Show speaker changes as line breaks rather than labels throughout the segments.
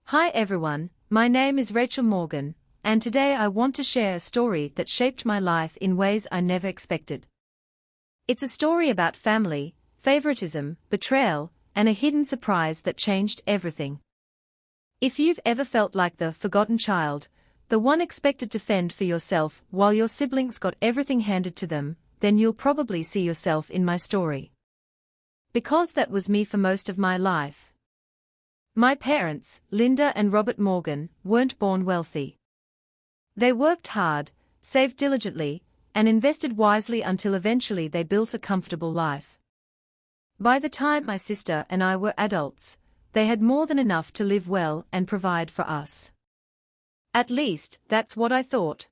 Hi everyone, my name is Rachel Morgan, and today I want to share a story that shaped my life in ways I never expected. It's a story about family, favoritism, betrayal, and a hidden surprise that changed everything. If you've ever felt like the forgotten child, the one expected to fend for yourself while your siblings got everything handed to them, then you'll probably see yourself in my story. Because that was me for most of my life. My parents, Linda and Robert Morgan, weren't born wealthy. They worked hard, saved diligently, and invested wisely until eventually they built a comfortable life. By the time my sister and I were adults, they had more than enough to live well and provide for us. At least, that's what I thought.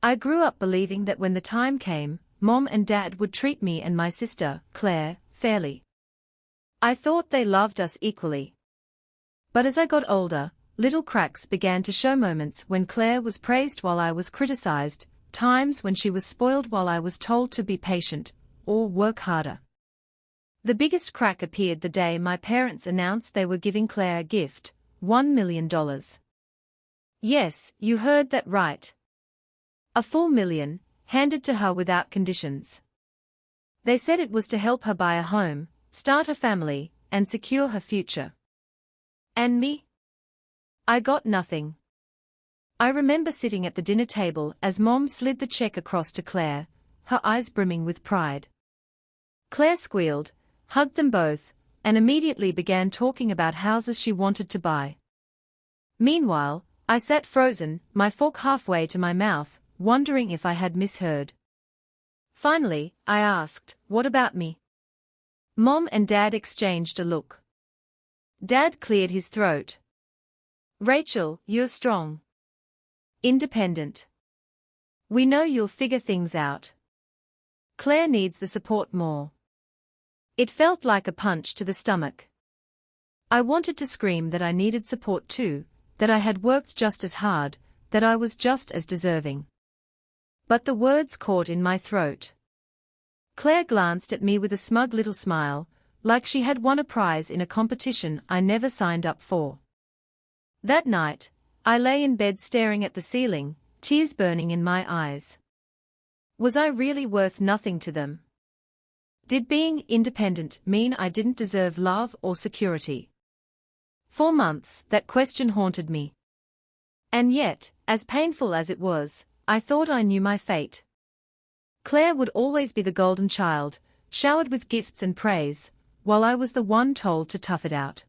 I grew up believing that when the time came, Mom and Dad would treat me and my sister, Claire, fairly. I thought they loved us equally. But as I got older, little cracks began to show, moments when Claire was praised while I was criticized, times when she was spoiled while I was told to be patient, or work harder. The biggest crack appeared the day my parents announced they were giving Claire a gift, $1 million. Yes, you heard that right. A full million, handed to her without conditions. They said it was to help her buy a home, start her family, and secure her future. And me? I got nothing. I remember sitting at the dinner table as Mom slid the check across to Claire, her eyes brimming with pride. Claire squealed, hugged them both, and immediately began talking about houses she wanted to buy. Meanwhile, I sat frozen, my fork halfway to my mouth, wondering if I had misheard. Finally, I asked, "What about me?" Mom and Dad exchanged a look. Dad cleared his throat. "Rachel, you're strong. Independent. We know you'll figure things out. Claire needs the support more." It felt like a punch to the stomach. I wanted to scream that I needed support too, that I had worked just as hard, that I was just as deserving. But the words caught in my throat. Claire glanced at me with a smug little smile, like she had won a prize in a competition I never signed up for. That night, I lay in bed staring at the ceiling, tears burning in my eyes. Was I really worth nothing to them? Did being independent mean I didn't deserve love or security? For months, that question haunted me. And yet, as painful as it was, I thought I knew my fate. Claire would always be the golden child, showered with gifts and praise, while I was the one told to tough it out.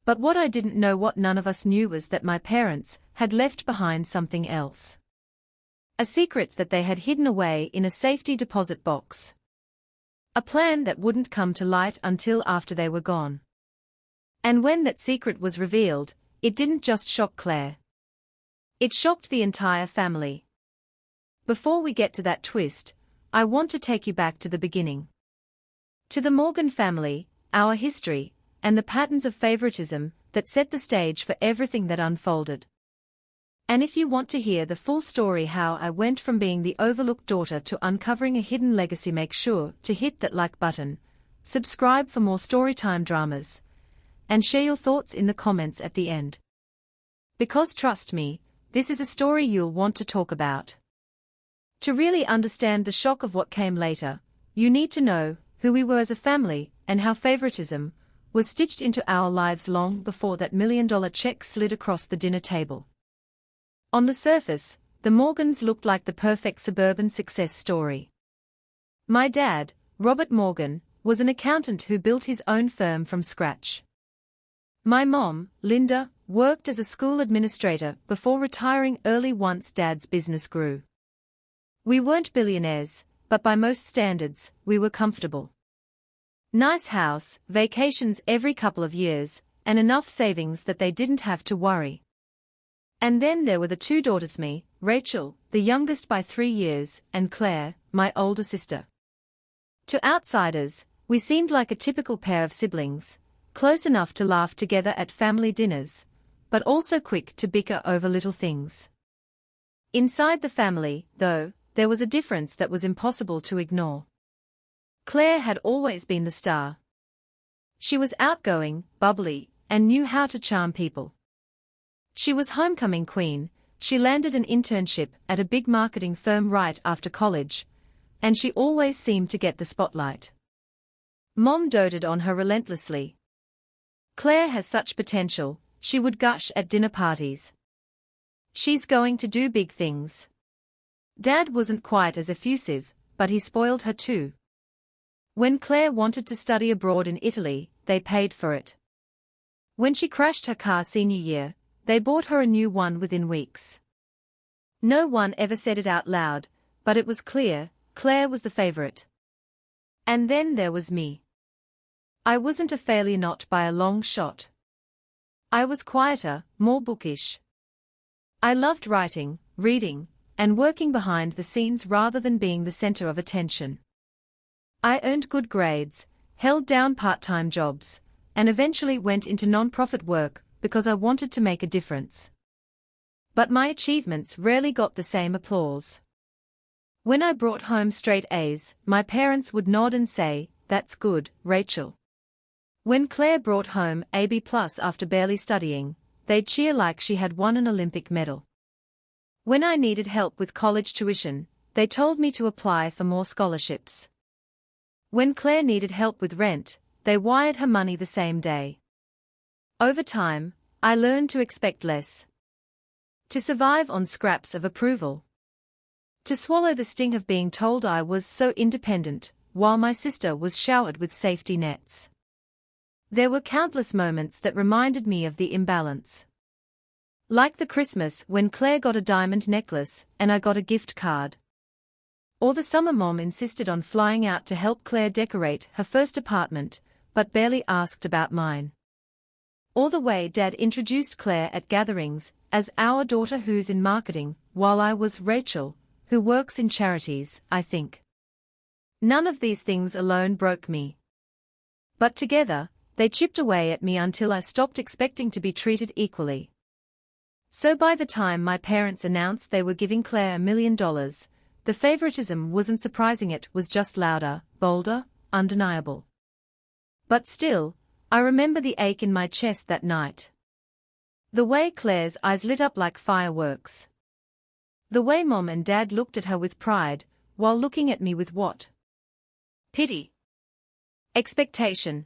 But what I didn't know, what none of us knew, was that my parents had left behind something else. A secret that they had hidden away in a safety deposit box. A plan that wouldn't come to light until after they were gone. And when that secret was revealed, it didn't just shock Claire. It shocked the entire family. Before we get to that twist, I want to take you back to the beginning. To the Morgan family, our history, and the patterns of favoritism that set the stage for everything that unfolded. And if you want to hear the full story, how I went from being the overlooked daughter to uncovering a hidden legacy, make sure to hit that like button, subscribe for more storytime dramas, and share your thoughts in the comments at the end. Because trust me, this is a story you'll want to talk about. To really understand the shock of what came later, you need to know who we were as a family and how favoritism was stitched into our lives long before that $1 million check slid across the dinner table. On the surface, the Morgans looked like the perfect suburban success story. My dad, Robert Morgan, was an accountant who built his own firm from scratch. My mom, Linda, worked as a school administrator before retiring early once Dad's business grew. We weren't billionaires, but by most standards, we were comfortable. Nice house, vacations every couple of years, and enough savings that they didn't have to worry. And then there were the two daughters, me, Rachel, the youngest by 3 years, and Claire, my older sister. To outsiders, we seemed like a typical pair of siblings, close enough to laugh together at family dinners, but also quick to bicker over little things. Inside the family, though, there was a difference that was impossible to ignore. Claire had always been the star. She was outgoing, bubbly, and knew how to charm people. She was homecoming queen. She landed an internship at a big marketing firm right after college, and she always seemed to get the spotlight. Mom doted on her relentlessly. Claire has such potential, she would gush at dinner parties. She's going to do big things. Dad wasn't quite as effusive, but he spoiled her too. When Claire wanted to study abroad in Italy, they paid for it. When she crashed her car senior year, they bought her a new one within weeks. No one ever said it out loud, but it was clear, Claire was the favorite. And then there was me. I wasn't a failure, not by a long shot. I was quieter, more bookish. I loved writing, reading, and working behind the scenes rather than being the center of attention. I earned good grades, held down part-time jobs, and eventually went into non-profit work because I wanted to make a difference. But my achievements rarely got the same applause. When I brought home straight A's, my parents would nod and say, "That's good, Rachel." When Claire brought home a B+ after barely studying, they'd cheer like she had won an Olympic medal. When I needed help with college tuition, they told me to apply for more scholarships. When Claire needed help with rent, they wired her money the same day. Over time, I learned to expect less. To survive on scraps of approval. To swallow the sting of being told I was so independent, while my sister was showered with safety nets. There were countless moments that reminded me of the imbalance. Like the Christmas when Claire got a diamond necklace and I got a gift card. Or the summer Mom insisted on flying out to help Claire decorate her first apartment, but barely asked about mine. Or the way Dad introduced Claire at gatherings as our daughter who's in marketing, while I was Rachel, who works in charities, I think. None of these things alone broke me. But together, they chipped away at me until I stopped expecting to be treated equally. So by the time my parents announced they were giving Claire $1 million, the favoritism wasn't surprising, it was just louder, bolder, undeniable. But still, I remember the ache in my chest that night. The way Claire's eyes lit up like fireworks. The way Mom and Dad looked at her with pride, while looking at me with what? Pity. Expectation.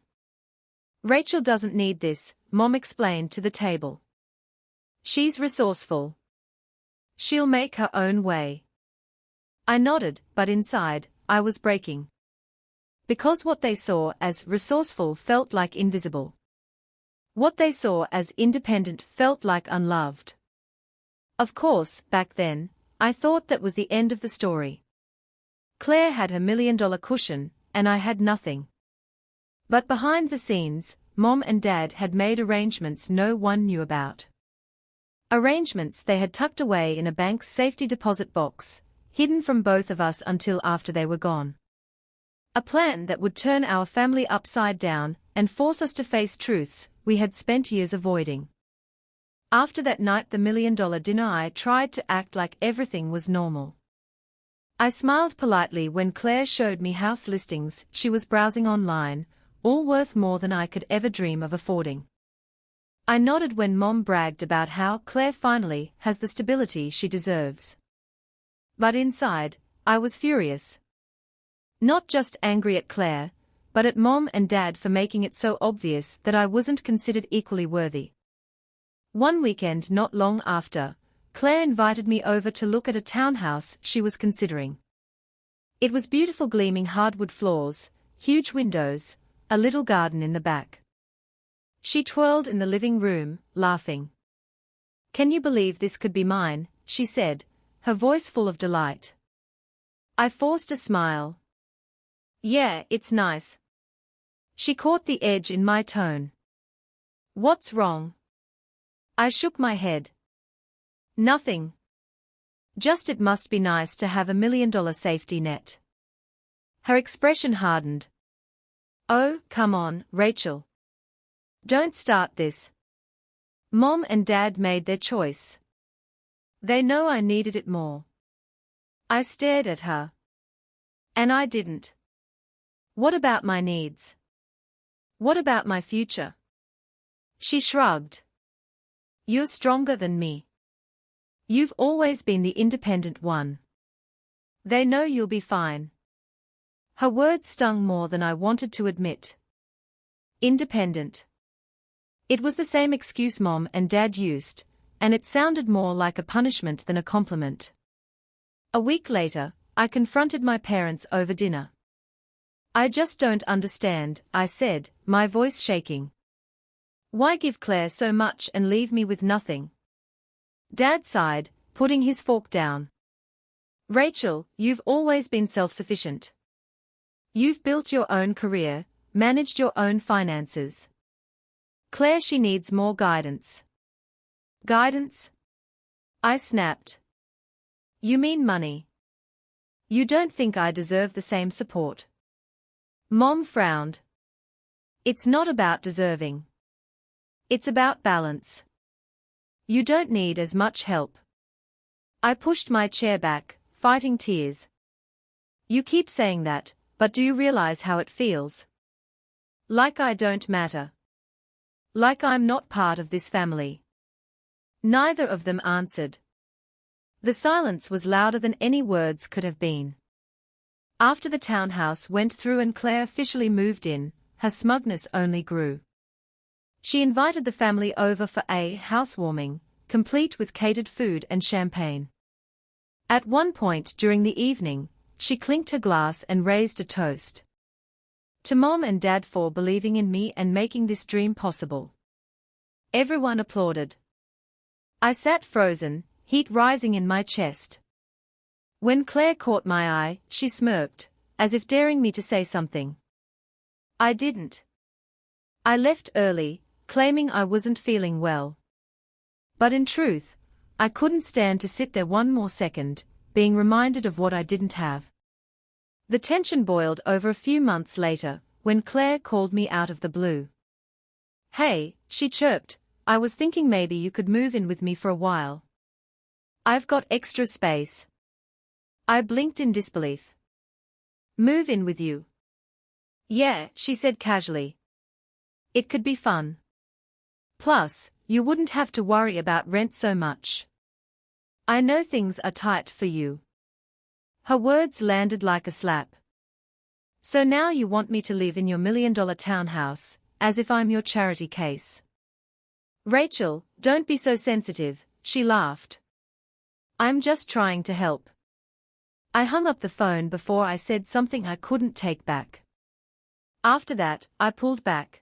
Rachel doesn't need this, Mom explained to the table. She's resourceful. She'll make her own way. I nodded, but inside, I was breaking. Because what they saw as resourceful felt like invisible. What they saw as independent felt like unloved. Of course, back then, I thought that was the end of the story. Claire had her $1 million cushion, and I had nothing. But behind the scenes, Mom and Dad had made arrangements no one knew about. Arrangements they had tucked away in a bank's safety deposit box, hidden from both of us until after they were gone. A plan that would turn our family upside down and force us to face truths we had spent years avoiding. After that night, the $1 million dinner, I tried to act like everything was normal. I smiled politely when Claire showed me house listings she was browsing online, all worth more than I could ever dream of affording. I nodded when Mom bragged about how Claire finally has the stability she deserves. But inside, I was furious. Not just angry at Claire, but at Mom and Dad for making it so obvious that I wasn't considered equally worthy. One weekend not long after, Claire invited me over to look at a townhouse she was considering. It was beautiful, gleaming hardwood floors, huge windows, a little garden in the back. She twirled in the living room, laughing. "Can you believe this could be mine?" she said, her voice full of delight. I forced a smile. "Yeah, it's nice." She caught the edge in my tone. "What's wrong?" I shook my head. "Nothing. Just it must be nice to have $1 million safety net." Her expression hardened. "Oh, come on, Rachel. Don't start this. Mom and Dad made their choice. They know I needed it more." I stared at her. "And I didn't. What about my needs? What about my future? She shrugged. You're stronger than me. You've always been the independent one. They know you'll be fine. Her words stung more than I wanted to admit. Independent. It was the same excuse Mom and Dad used, and it sounded more like a punishment than a compliment. A week later, I confronted my parents over dinner. I just don't understand, I said, my voice shaking. Why give Claire so much and leave me with nothing? Dad sighed, putting his fork down. Rachel, you've always been self-sufficient. You've built your own career, managed your own finances. Claire, she needs more guidance. Guidance? I snapped. You mean money? You don't think I deserve the same support? Mom frowned. It's not about deserving. It's about balance. You don't need as much help. I pushed my chair back, fighting tears. You keep saying that, but do you realize how it feels? Like I don't matter. Like I'm not part of this family. Neither of them answered. The silence was louder than any words could have been. After the townhouse went through and Claire officially moved in, her smugness only grew. She invited the family over for a housewarming, complete with catered food and champagne. At one point during the evening, she clinked her glass and raised a toast. To Mom and Dad for believing in me and making this dream possible. Everyone applauded. I sat frozen, heat rising in my chest. When Claire caught my eye, she smirked, as if daring me to say something. I didn't. I left early, claiming I wasn't feeling well. But in truth, I couldn't stand to sit there one more second, being reminded of what I didn't have. The tension boiled over a few months later, when Claire called me out of the blue. Hey, she chirped, I was thinking maybe you could move in with me for a while. I've got extra space. I blinked in disbelief. Move in with you? Yeah, she said casually. It could be fun. Plus, you wouldn't have to worry about rent so much. I know things are tight for you. Her words landed like a slap. So now you want me to live in your $1 million townhouse, as if I'm your charity case. Rachel, don't be so sensitive, she laughed. I'm just trying to help. I hung up the phone before I said something I couldn't take back. After that, I pulled back.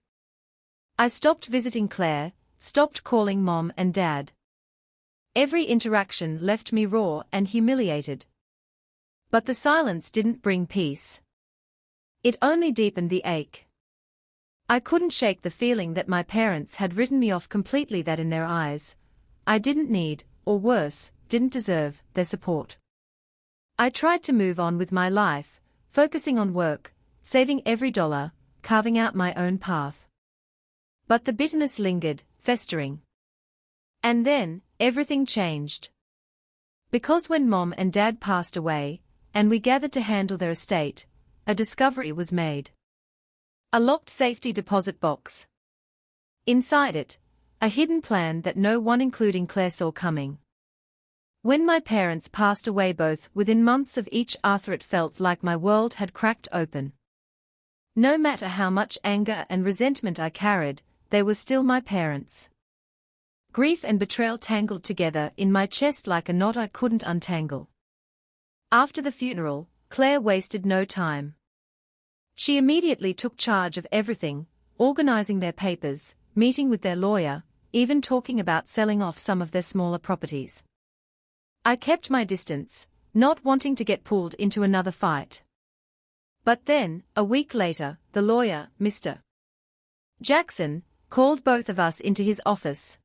I stopped visiting Claire, stopped calling Mom and Dad. Every interaction left me raw and humiliated. But the silence didn't bring peace. It only deepened the ache. I couldn't shake the feeling that my parents had written me off completely, that in their eyes, I didn't need, or worse, didn't deserve, their support. I tried to move on with my life, focusing on work, saving every dollar, carving out my own path. But the bitterness lingered, festering. And then, everything changed. Because when Mom and Dad passed away, and we gathered to handle their estate, a discovery was made. A locked safety deposit box. Inside it, a hidden plan that no one including Claire saw coming. When my parents passed away, both within months of each other, it felt like my world had cracked open. No matter how much anger and resentment I carried, they were still my parents. Grief and betrayal tangled together in my chest like a knot I couldn't untangle. After the funeral, Claire wasted no time. She immediately took charge of everything, organizing their papers, meeting with their lawyer, even talking about selling off some of their smaller properties. I kept my distance, not wanting to get pulled into another fight. But then, a week later, the lawyer, Mr. Jackson, called both of us into his office.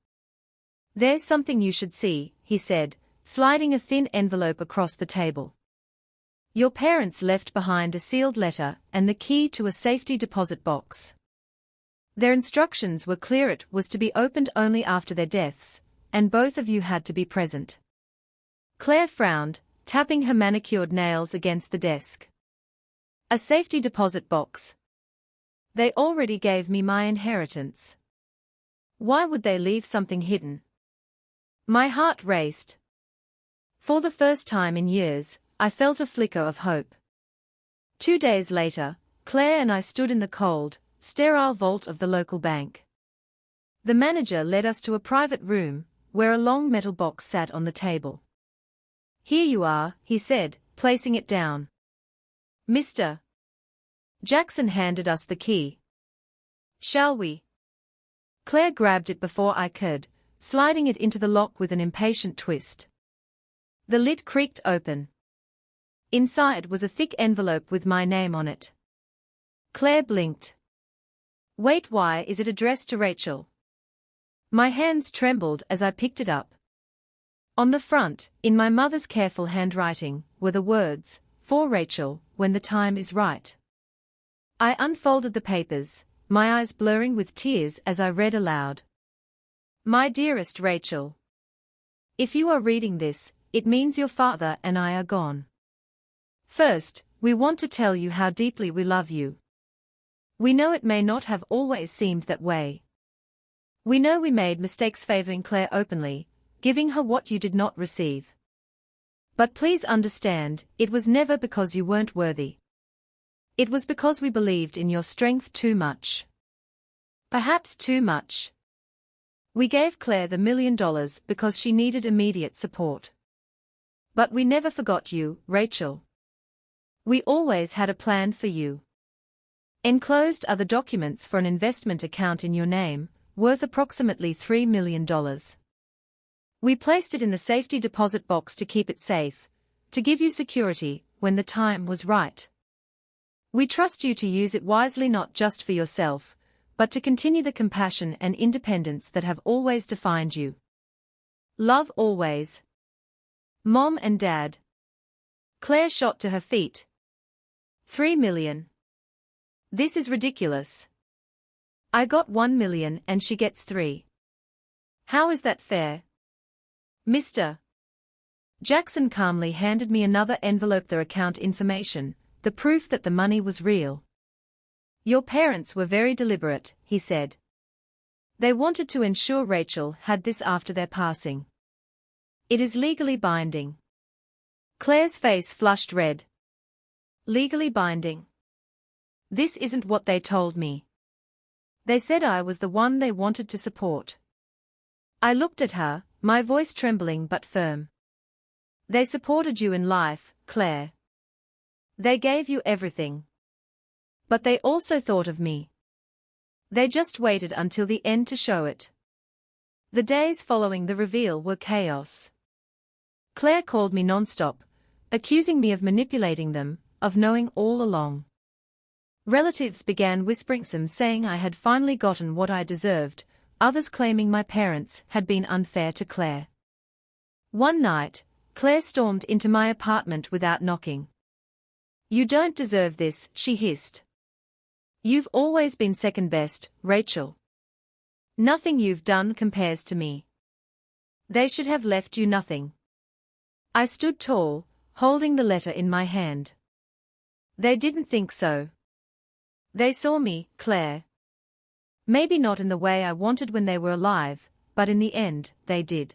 There's something you should see, he said, sliding a thin envelope across the table. Your parents left behind a sealed letter and the key to a safety deposit box. Their instructions were clear: it was to be opened only after their deaths, and both of you had to be present. Claire frowned, tapping her manicured nails against the desk. A safety deposit box. They already gave me my inheritance. Why would they leave something hidden? My heart raced. For the first time in years, I felt a flicker of hope. 2 days later, Claire and I stood in the cold, sterile vault of the local bank. The manager led us to a private room, where a long metal box sat on the table. "Here you are," he said, placing it down. "Mr. Jackson handed us the key. Shall we?" Claire grabbed it before I could, sliding it into the lock with an impatient twist. The lid creaked open. Inside was a thick envelope with my name on it. Claire blinked. "Wait, why is it addressed to Rachel?" My hands trembled as I picked it up. On the front, in my mother's careful handwriting, were the words, "For Rachel, when the time is right." I unfolded the papers, my eyes blurring with tears as I read aloud. "My dearest Rachel, if you are reading this, it means your father and I are gone. First, we want to tell you how deeply we love you. We know it may not have always seemed that way. We know we made mistakes favoring Claire openly, giving her what you did not receive. But please understand, it was never because you weren't worthy. It was because we believed in your strength too much. Perhaps too much. We gave Claire the $1 million because she needed immediate support. But we never forgot you, Rachel. We always had a plan for you. Enclosed are the documents for an investment account in your name, worth approximately $3 million. We placed it in the safety deposit box to keep it safe, to give you security when the time was right. We trust you to use it wisely, not just for yourself, but to continue the compassion and independence that have always defined you. Love always. Mom and Dad." Claire shot to her feet. $3 million. This is ridiculous. I got $1 million and she gets 3. How is that fair? Mr. Jackson calmly handed me another envelope, their account information, the proof that the money was real. "Your parents were very deliberate," he said. "They wanted to ensure Rachel had this after their passing. It is legally binding." Claire's face flushed red. "Legally binding? This isn't what they told me. They said I was the one they wanted to support." I looked at her, my voice trembling but firm. "They supported you in life, Claire. They gave you everything. But they also thought of me. They just waited until the end to show it." The days following the reveal were chaos. Claire called me nonstop, accusing me of manipulating them, of knowing all along. Relatives began whispering, some saying I had finally gotten what I deserved, others claiming my parents had been unfair to Claire. One night, Claire stormed into my apartment without knocking. "You don't deserve this," she hissed. "You've always been second best, Rachel. Nothing you've done compares to me. They should have left you nothing." I stood tall, holding the letter in my hand. "They didn't think so. They saw me, Claire. Maybe not in the way I wanted when they were alive, but in the end, they did."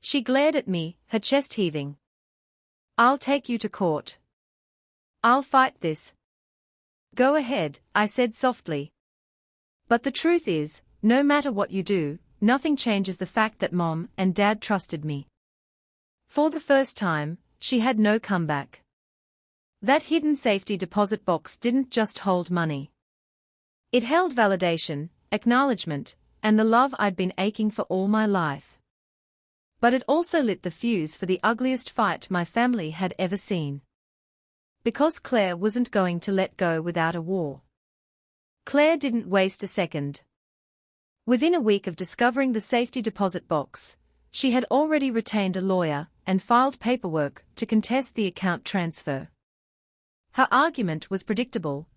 She glared at me, her chest heaving. "I'll take you to court. I'll fight this." "Go ahead," I said softly. "But the truth is, no matter what you do, nothing changes the fact that Mom and Dad trusted me." For the first time, she had no comeback. That hidden safety deposit box didn't just hold money. It held validation, acknowledgement, and the love I'd been aching for all my life. But it also lit the fuse for the ugliest fight my family had ever seen. Because Claire wasn't going to let go without a war. Claire didn't waste a second. Within a week of discovering the safety deposit box, she had already retained a lawyer and filed paperwork to contest the account transfer. Her argument was predictable.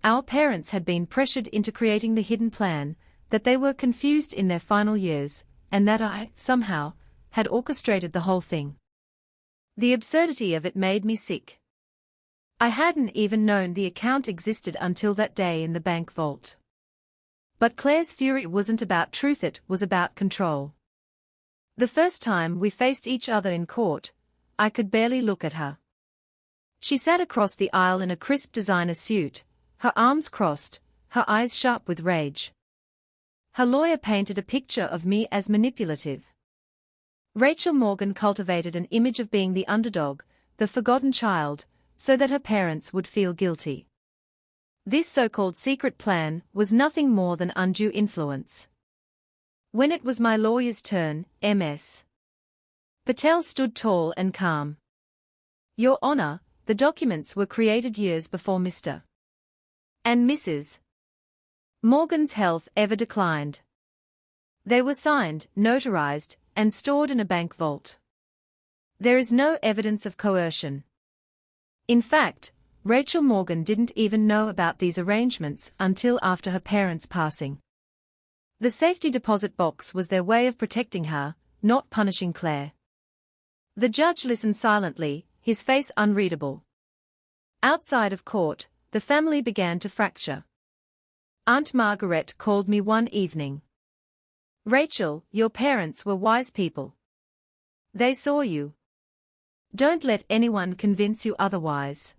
Our parents had been pressured into creating the hidden plan, that they were confused in their final years, and that I, somehow, had orchestrated the whole thing. The absurdity of it made me sick. I hadn't even known the account existed until that day in the bank vault. But Claire's fury wasn't about truth, it was about control. The first time we faced each other in court, I could barely look at her. She sat across the aisle in a crisp designer suit, her arms crossed, her eyes sharp with rage. Her lawyer painted a picture of me as manipulative. Rachel Morgan cultivated an image of being the underdog, the forgotten child, so that her parents would feel guilty. This so-called secret plan was nothing more than undue influence. When it was my lawyer's turn, Ms. Patel stood tall and calm. Your Honor, the documents were created years before Mr. and Mrs. Morgan's health ever declined. They were signed, notarized, and stored in a bank vault. There is no evidence of coercion. In fact, Rachel Morgan didn't even know about these arrangements until after her parents' passing. The safety deposit box was their way of protecting her, not punishing Claire. The judge listened silently, his face unreadable. Outside of court, the family began to fracture. Aunt Margaret called me one evening. Rachel, your parents were wise people. They saw you. Don't let anyone convince you otherwise.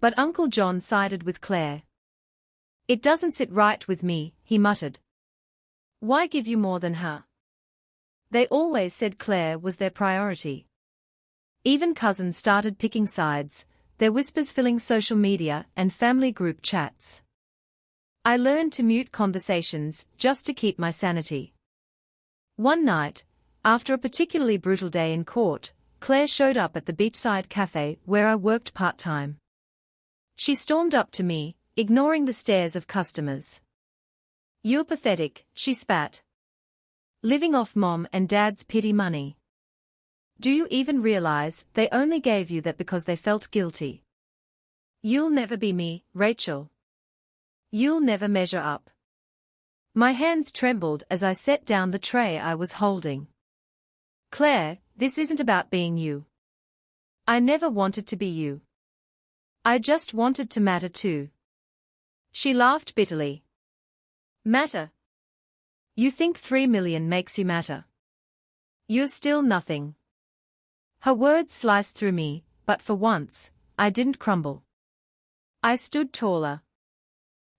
But Uncle John sided with Claire. It doesn't sit right with me, he muttered. Why give you more than her? They always said Claire was their priority. Even cousins started picking sides, their whispers filling social media and family group chats. I learned to mute conversations just to keep my sanity. One night, after a particularly brutal day in court, Claire showed up at the beachside cafe where I worked part-time. She stormed up to me, ignoring the stares of customers. You're pathetic, she spat. Living off Mom and Dad's pity money. Do you even realize they only gave you that because they felt guilty? You'll never be me, Rachel. You'll never measure up. My hands trembled as I set down the tray I was holding. Claire, this isn't about being you. I never wanted to be you. I just wanted to matter too. She laughed bitterly. Matter? You think 3 million makes you matter? You're still nothing. Her words sliced through me, but for once, I didn't crumble. I stood taller.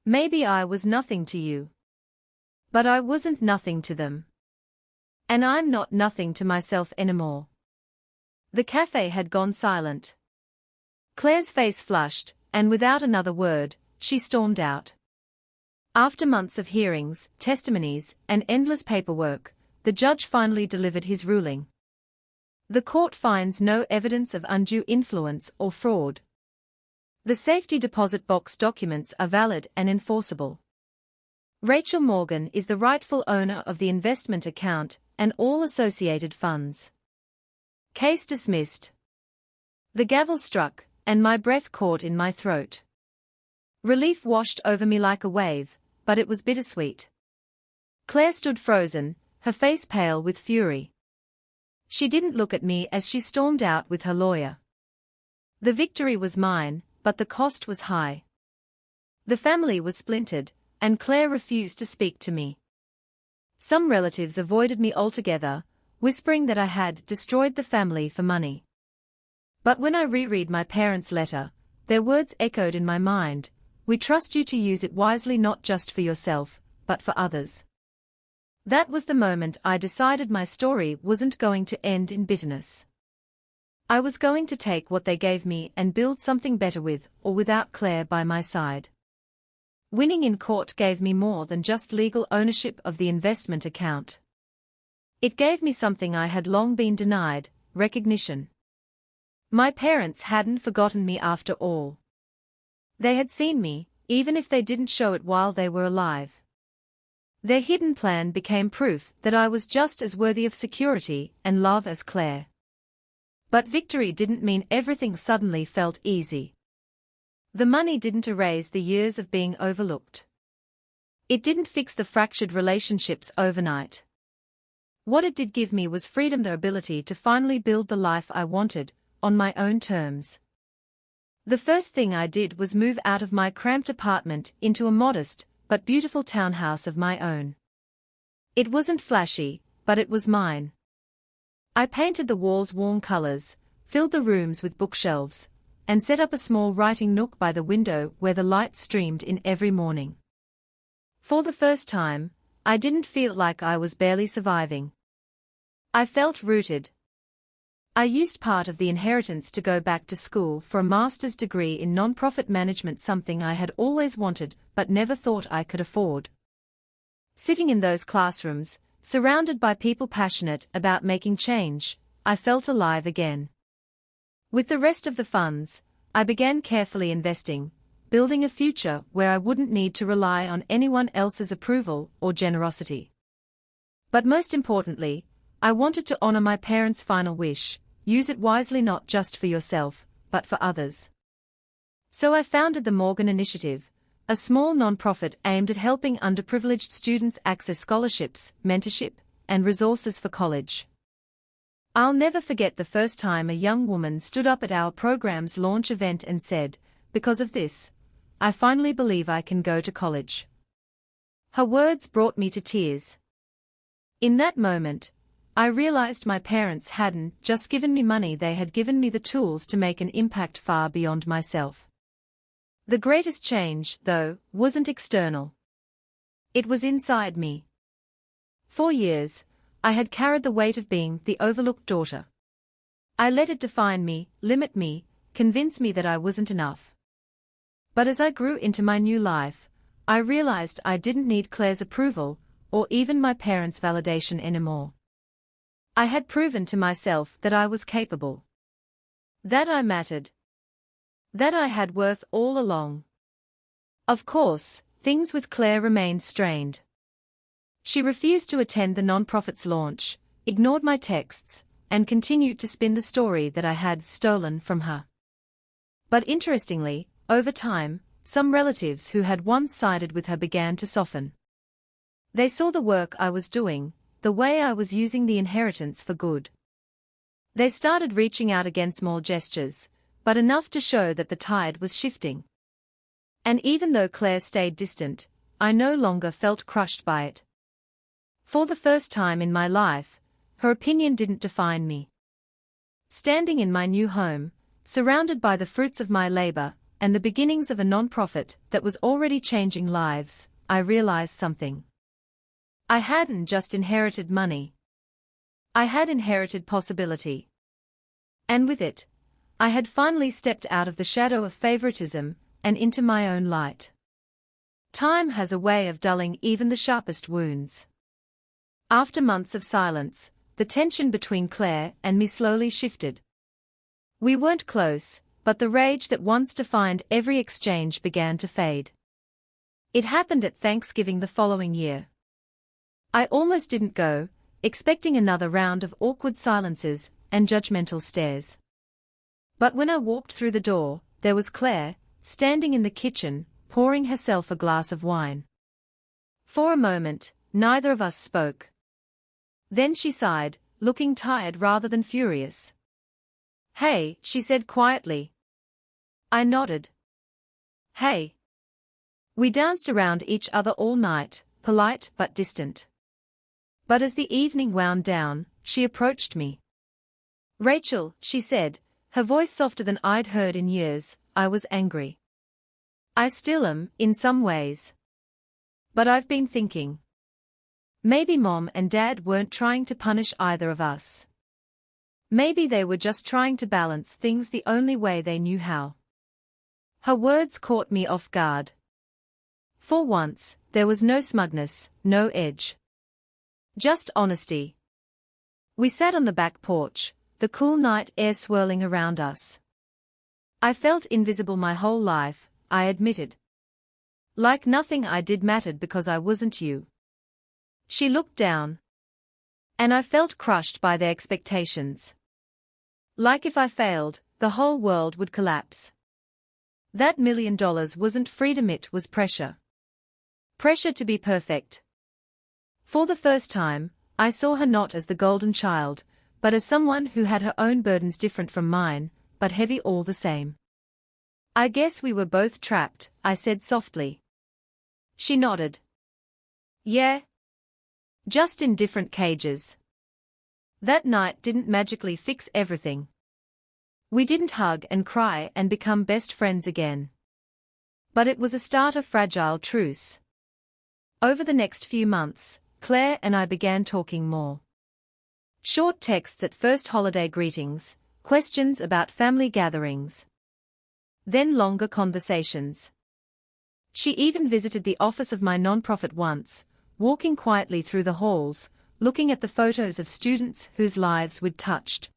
Maybe I was nothing to you. But I wasn't nothing to them. And I'm not nothing to myself anymore. The cafe had gone silent. Claire's face flushed, and without another word, she stormed out. After months of hearings, testimonies, and endless paperwork, the judge finally delivered his ruling. The court finds no evidence of undue influence or fraud. The safety deposit box documents are valid and enforceable. Rachel Morgan is the rightful owner of the investment account and all associated funds. Case dismissed. The gavel struck, and my breath caught in my throat. Relief washed over me like a wave, but it was bittersweet. Claire stood frozen, her face pale with fury. She didn't look at me as she stormed out with her lawyer. The victory was mine, but the cost was high. The family was splintered, and Claire refused to speak to me. Some relatives avoided me altogether, whispering that I had destroyed the family for money. But when I reread my parents' letter, their words echoed in my mind, "We trust you to use it wisely, not just for yourself, but for others." That was the moment I decided my story wasn't going to end in bitterness. I was going to take what they gave me and build something better with or without Claire by my side. Winning in court gave me more than just legal ownership of the investment account. It gave me something I had long been denied: recognition. My parents hadn't forgotten me after all. They had seen me, even if they didn't show it while they were alive. Their hidden plan became proof that I was just as worthy of security and love as Claire. But victory didn't mean everything suddenly felt easy. The money didn't erase the years of being overlooked. It didn't fix the fractured relationships overnight. What it did give me was freedom, the ability to finally build the life I wanted, on my own terms. The first thing I did was move out of my cramped apartment into a modest, but beautiful townhouse of my own. It wasn't flashy, but it was mine. I painted the walls warm colors, filled the rooms with bookshelves, and set up a small writing nook by the window where the light streamed in every morning. For the first time, I didn't feel like I was barely surviving. I felt rooted. I used part of the inheritance to go back to school for a master's degree in nonprofit management, something I had always wanted but never thought I could afford. Sitting in those classrooms, surrounded by people passionate about making change, I felt alive again. With the rest of the funds, I began carefully investing, building a future where I wouldn't need to rely on anyone else's approval or generosity. But most importantly, I wanted to honor my parents' final wish: use it wisely, not just for yourself, but for others. So I founded the Morgan Initiative, a small nonprofit aimed at helping underprivileged students access scholarships, mentorship, and resources for college. I'll never forget the first time a young woman stood up at our program's launch event and said, "Because of this, I finally believe I can go to college." Her words brought me to tears. In that moment, I realized my parents hadn't just given me money, they had given me the tools to make an impact far beyond myself. The greatest change, though, wasn't external. It was inside me. For years, I had carried the weight of being the overlooked daughter. I let it define me, limit me, convince me that I wasn't enough. But as I grew into my new life, I realized I didn't need Claire's approval, or even my parents' validation anymore. I had proven to myself that I was capable. That I mattered. That I had worth all along. Of course, things with Claire remained strained. She refused to attend the nonprofit's launch, ignored my texts, and continued to spin the story that I had stolen from her. But interestingly, over time, some relatives who had once sided with her began to soften. They saw the work I was doing, the way I was using the inheritance for good. They started reaching out again, small gestures, but enough to show that the tide was shifting. And even though Claire stayed distant, I no longer felt crushed by it. For the first time in my life, her opinion didn't define me. Standing in my new home, surrounded by the fruits of my labor, and the beginnings of a nonprofit that was already changing lives, I realized something. I hadn't just inherited money. I had inherited possibility. And with it, I had finally stepped out of the shadow of favoritism and into my own light. Time has a way of dulling even the sharpest wounds. After months of silence, the tension between Claire and me slowly shifted. We weren't close, but the rage that once defined every exchange began to fade. It happened at Thanksgiving the following year. I almost didn't go, expecting another round of awkward silences and judgmental stares. But when I walked through the door, there was Claire, standing in the kitchen, pouring herself a glass of wine. For a moment, neither of us spoke. Then she sighed, looking tired rather than furious. "Hey," she said quietly. I nodded. "Hey." We danced around each other all night, polite but distant. But as the evening wound down, she approached me. "Rachel," she said, her voice softer than I'd heard in years, "I was angry. I still am, in some ways. But I've been thinking. Maybe Mom and Dad weren't trying to punish either of us. Maybe they were just trying to balance things the only way they knew how." Her words caught me off guard. For once, there was no smugness, no edge. Just honesty. We sat on the back porch, the cool night air swirling around us. I felt invisible my whole life, I admitted. Like nothing I did mattered because I wasn't you. She looked down. And I felt crushed by their expectations. Like if I failed, the whole world would collapse. That $1 million wasn't freedom, it was pressure. Pressure to be perfect. For the first time, I saw her not as the golden child, but as someone who had her own burdens different from mine, but heavy all the same. "I guess we were both trapped," I said softly. She nodded. Yeah. Just in different cages. That night didn't magically fix everything. We didn't hug and cry and become best friends again. But it was a start of fragile truce. Over the next few months, Claire and I began talking more. Short texts at first, holiday greetings, questions about family gatherings. Then longer conversations. She even visited the office of my nonprofit once, walking quietly through the halls, looking at the photos of students whose lives we'd touched.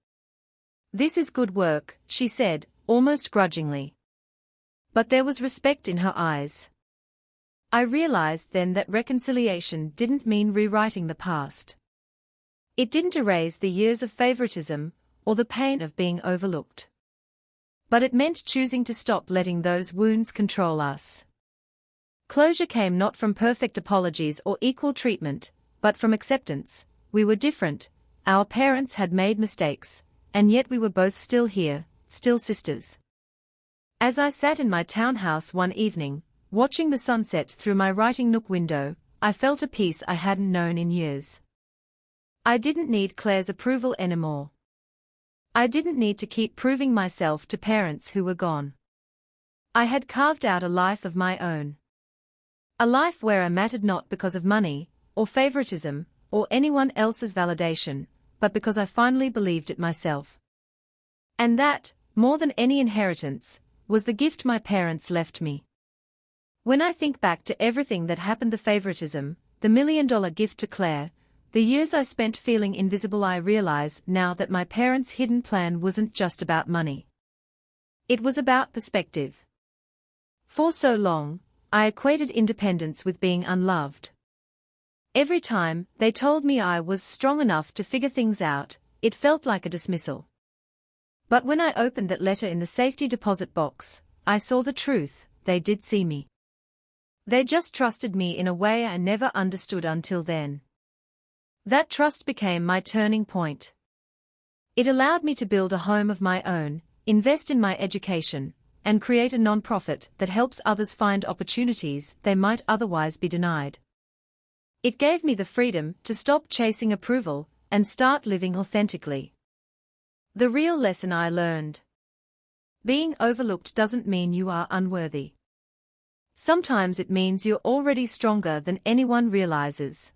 "This is good work," she said, almost grudgingly. But there was respect in her eyes. I realized then that reconciliation didn't mean rewriting the past. It didn't erase the years of favoritism, or the pain of being overlooked. But it meant choosing to stop letting those wounds control us. Closure came not from perfect apologies or equal treatment, but from acceptance. We were different, our parents had made mistakes, and yet we were both still here, still sisters. As I sat in my townhouse one evening, watching the sunset through my writing nook window, I felt a peace I hadn't known in years. I didn't need Claire's approval anymore. I didn't need to keep proving myself to parents who were gone. I had carved out a life of my own. A life where I mattered not because of money, or favoritism, or anyone else's validation, but because I finally believed it myself. And that, more than any inheritance, was the gift my parents left me. When I think back to everything that happened, the favoritism, the $1,000,000 gift to Claire, the years I spent feeling invisible, I realize now that my parents' hidden plan wasn't just about money. It was about perspective. For so long, I equated independence with being unloved. Every time they told me I was strong enough to figure things out, it felt like a dismissal. But when I opened that letter in the safety deposit box, I saw the truth. They did see me. They just trusted me in a way I never understood until then. That trust became my turning point. It allowed me to build a home of my own, invest in my education, and create a nonprofit that helps others find opportunities they might otherwise be denied. It gave me the freedom to stop chasing approval and start living authentically. The real lesson I learned: being overlooked doesn't mean you are unworthy. Sometimes it means you're already stronger than anyone realizes.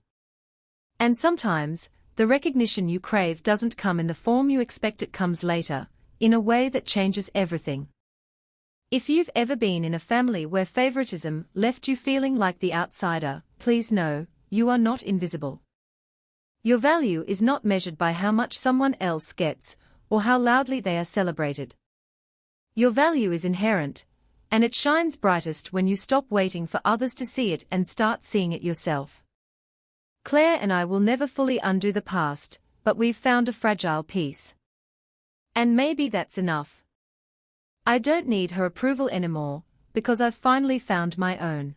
And sometimes, the recognition you crave doesn't come in the form you expect, it comes later, in a way that changes everything. If you've ever been in a family where favoritism left you feeling like the outsider, please know, you are not invisible. Your value is not measured by how much someone else gets, or how loudly they are celebrated. Your value is inherent, and it shines brightest when you stop waiting for others to see it and start seeing it yourself. Claire and I will never fully undo the past, but we've found a fragile peace. And maybe that's enough. I don't need her approval anymore, because I've finally found my own.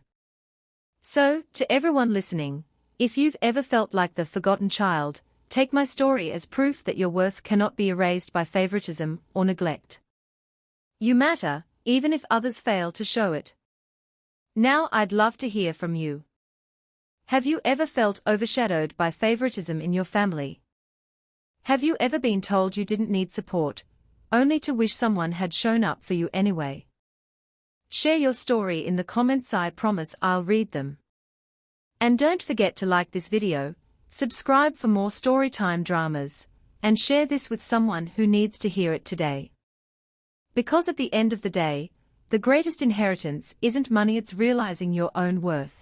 So, to everyone listening, if you've ever felt like the forgotten child, take my story as proof that your worth cannot be erased by favoritism or neglect. You matter, even if others fail to show it. Now I'd love to hear from you. Have you ever felt overshadowed by favoritism in your family? Have you ever been told you didn't need support, only to wish someone had shown up for you anyway? Share your story in the comments, I promise I'll read them. And don't forget to like this video, subscribe for more storytime dramas, and share this with someone who needs to hear it today. Because at the end of the day, the greatest inheritance isn't money, it's realizing your own worth.